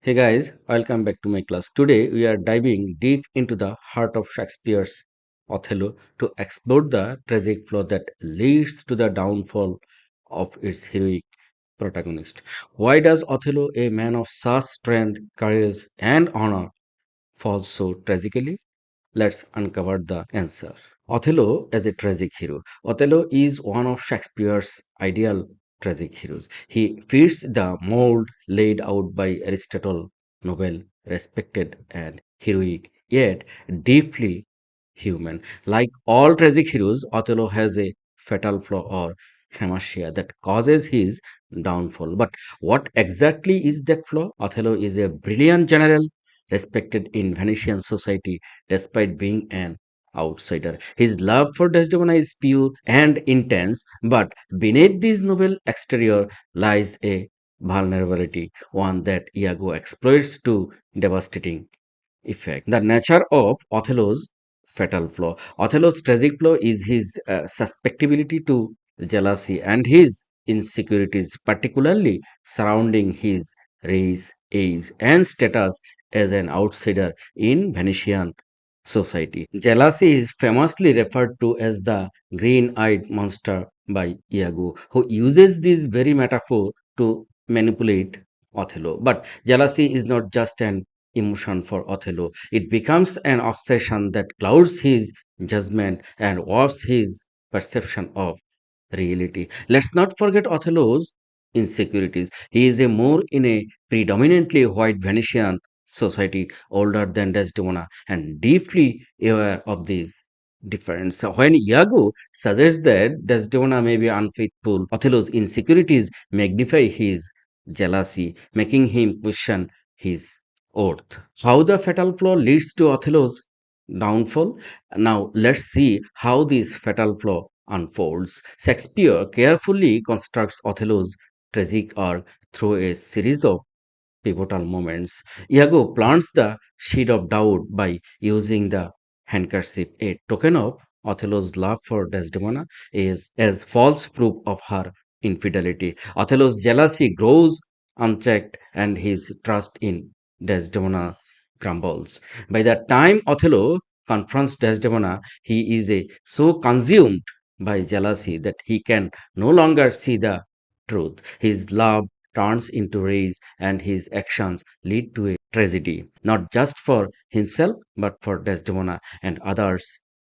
Hey guys, welcome back to my class. Today we are diving deep into the heart of Shakespeare's Othello to explore the tragic flaw that leads to the downfall of its heroic protagonist. Why does Othello, a man of such strength, courage, and honor, fall so tragically? Let's uncover the answer. Othello as a tragic hero. Othello is one of Shakespeare's ideal tragic heroes. He fits the mold laid out by Aristotle, noble, respected, and heroic, yet deeply human. Like all tragic heroes, Othello has a fatal flaw or hamartia that causes his downfall. But what exactly is that flaw? Othello is a brilliant general respected in Venetian society despite being an outsider. His love for Desdemona is pure and intense, but beneath this noble exterior lies a vulnerability, one that Iago exploits to devastating effect. The nature of Othello's fatal flaw. Othello's tragic flaw is his susceptibility to jealousy and his insecurities, particularly surrounding his race, age, and status as an outsider in Venetian society. Jealousy is famously referred to as the green eyed monster by Iago, who uses this very metaphor to manipulate Othello. But jealousy is not just an emotion for Othello, it becomes an obsession that clouds his judgment and warps his perception of reality. Let's not forget Othello's insecurities. He is a more in a predominantly white Venetian society older than Desdemona and deeply aware of this difference. So when Iago suggests that Desdemona may be unfaithful, Othello's insecurities magnify his jealousy, making him question his oath. How the fatal flaw leads to Othello's downfall? Now let's see how this fatal flaw unfolds. Shakespeare carefully constructs Othello's tragic arc through a series of pivotal moments. Iago plants the seed of doubt by using the handkerchief, a token of Othello's love for Desdemona, is as false proof of her infidelity. Othello's jealousy grows unchecked, and his trust in Desdemona crumbles. By the time Othello confronts Desdemona, he is so consumed by jealousy that he can no longer see the truth. His love turns into rage, and his actions lead to a tragedy, not just for himself, but for Desdemona and others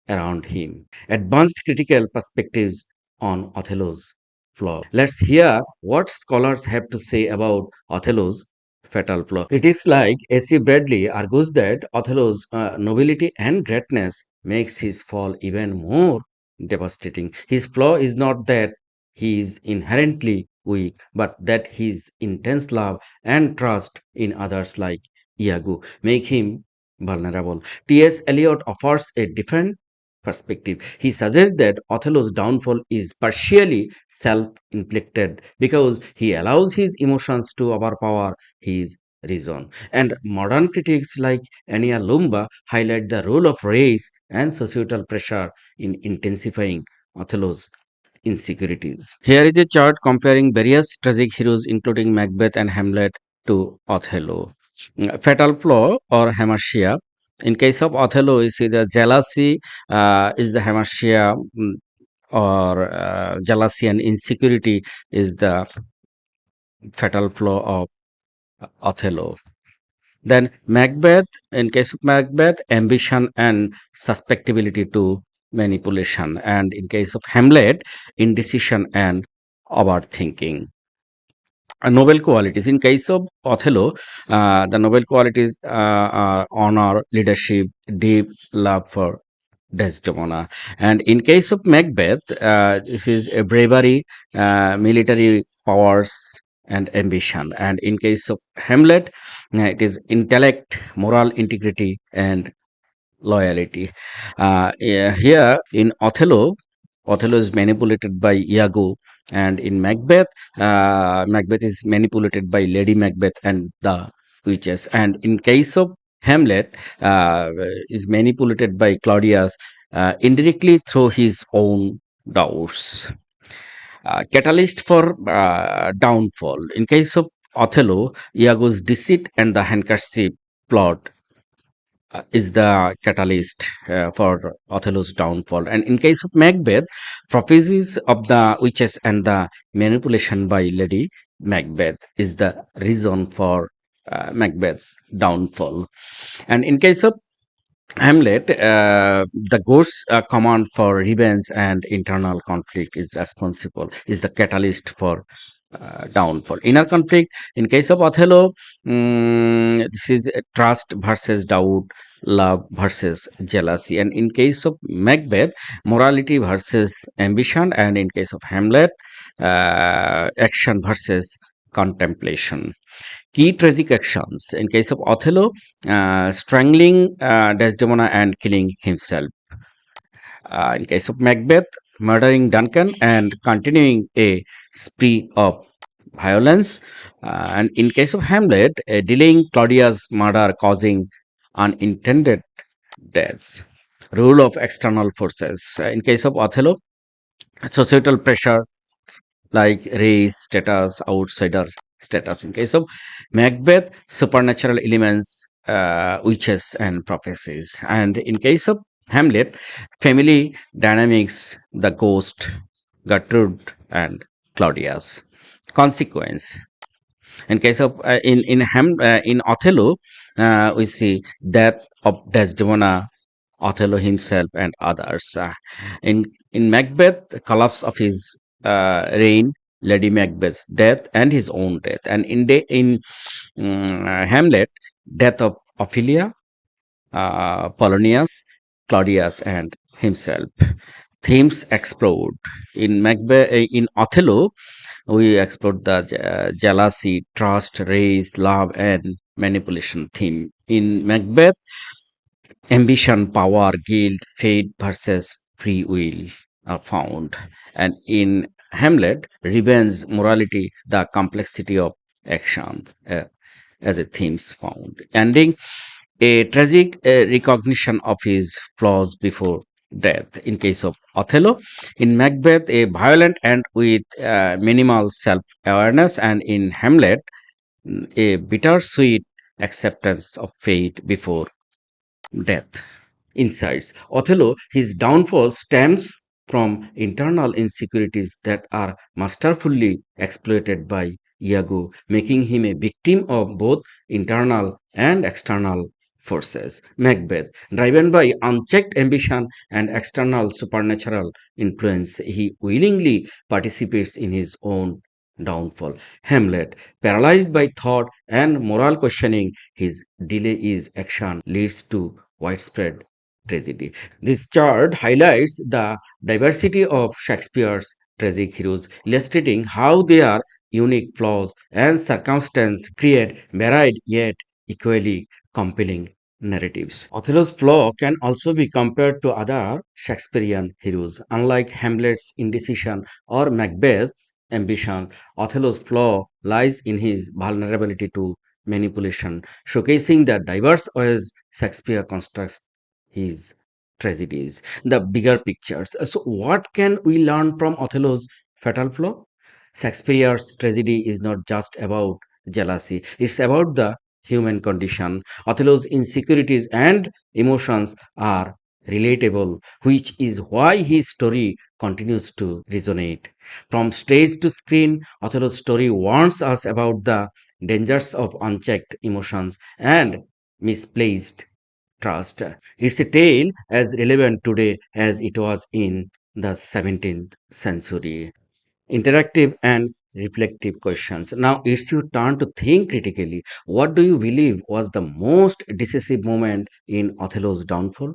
around him. Advanced critical perspectives on Othello's flaw. Let's hear what scholars have to say about Othello's fatal flaw. Critics like A.C. Bradley argues that Othello's nobility and greatness makes his fall even more devastating. His flaw is not that he is inherently weak, but that his intense love and trust in others like Iago make him vulnerable. T.S. Eliot offers a different perspective. He suggests that Othello's downfall is partially self inflicted because he allows his emotions to overpower his reason. And modern critics like Ania Loomba highlight the role of race and societal pressure in intensifying Othello's insecurities. Here is a chart comparing various tragic heroes, including Macbeth and Hamlet, to Othello. Fatal flaw or hamartia. In case of Othello, you see the jealousy is the hamartia, or jealousy and insecurity is the fatal flaw of Othello. Then Macbeth, in case of Macbeth, ambition and susceptibility to manipulation, and in case of Hamlet, indecision and overthinking. Noble qualities. In case of Othello, the noble qualities are honor, leadership, deep love for Desdemona. And in case of Macbeth, this is a bravery, military powers, and ambition. And in case of Hamlet, it is intellect, moral integrity, and loyalty. Yeah, here in Othello, Othello is manipulated by Iago, and in Macbeth, Macbeth is manipulated by Lady Macbeth and the witches. And in case of Hamlet, is manipulated by Claudius indirectly through his own doubts. Catalyst for downfall. In case of Othello, Iago's deceit and the handkerchief plot is the catalyst for Othello's downfall. And in case of Macbeth, prophecies of the witches and the manipulation by Lady Macbeth is the reason for Macbeth's downfall. And in case of Hamlet, the ghost's command for revenge and internal conflict is responsible, is the catalyst for downfall. Inner conflict, in case of Othello, this is trust versus doubt, love versus jealousy. And in case of Macbeth, morality versus ambition. And in case of Hamlet, action versus contemplation. Key tragic actions. In case of Othello, strangling Desdemona and killing himself. In case of Macbeth, murdering Duncan and continuing a spree of violence. And in case of Hamlet, delaying Claudia's murder, causing unintended deaths. Rule of external forces. In case of Othello, societal pressure like race, status, outsider status. In case of Macbeth, supernatural elements, witches, and prophecies. And in case of Hamlet, family dynamics, the ghost, Gertrude, and Claudius. Consequence. In case of in Othello, we see death of Desdemona, Othello himself, and others. In Macbeth, the collapse of his reign, Lady Macbeth's death, and his own death. And in Hamlet, death of Ophelia, Polonius, Claudius, and himself. Themes explored in Macbeth. In Othello, we explored the jealousy, trust, race, love, and manipulation theme. In Macbeth, ambition, power, guilt, fate versus free will are found. And in Hamlet, revenge, morality, the complexity of actions as a themes found. Ending a tragic recognition of his flaws before death. In case of Othello, in Macbeth, a violent and with minimal self-awareness, and in Hamlet, a bittersweet acceptance of fate before death. Insights. Othello, his downfall stems from internal insecurities that are masterfully exploited by Iago, making him a victim of both internal and external forces. Macbeth, driven by unchecked ambition and external supernatural influence, he willingly participates in his own downfall. Hamlet, paralyzed by thought and moral questioning, his delay is action leads to widespread tragedy. This chart highlights the diversity of Shakespeare's tragic heroes, illustrating how their unique flaws and circumstances create varied yet equally compelling narratives. Othello's flaw can also be compared to other Shakespearean heroes. Unlike Hamlet's indecision or Macbeth's ambition, Othello's flaw lies in his vulnerability to manipulation, showcasing the diverse ways Shakespeare constructs his tragedies, the bigger pictures. So, what can we learn from Othello's fatal flaw? Shakespeare's tragedy is not just about jealousy, it's about the human condition. Othello's insecurities and emotions are relatable, which is why his story continues to resonate. From stage to screen, Othello's story warns us about the dangers of unchecked emotions and misplaced trust. It's a tale as relevant today as it was in the 17th century. Interactive and reflective questions. Now it's your turn to think critically. What do you believe was the most decisive moment in Othello's downfall?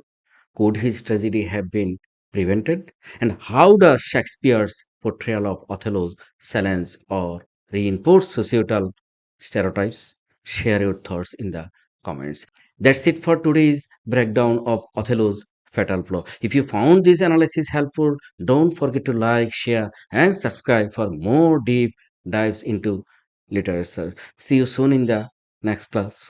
Could his tragedy have been prevented? And how does Shakespeare's portrayal of Othello's challenge or reinforce societal stereotypes? Share your thoughts in the comments. That's it for today's breakdown of Othello's fatal flaw. If you found this analysis helpful, don't forget to like, share, and subscribe for more deep dives into literature. See you soon in the next class.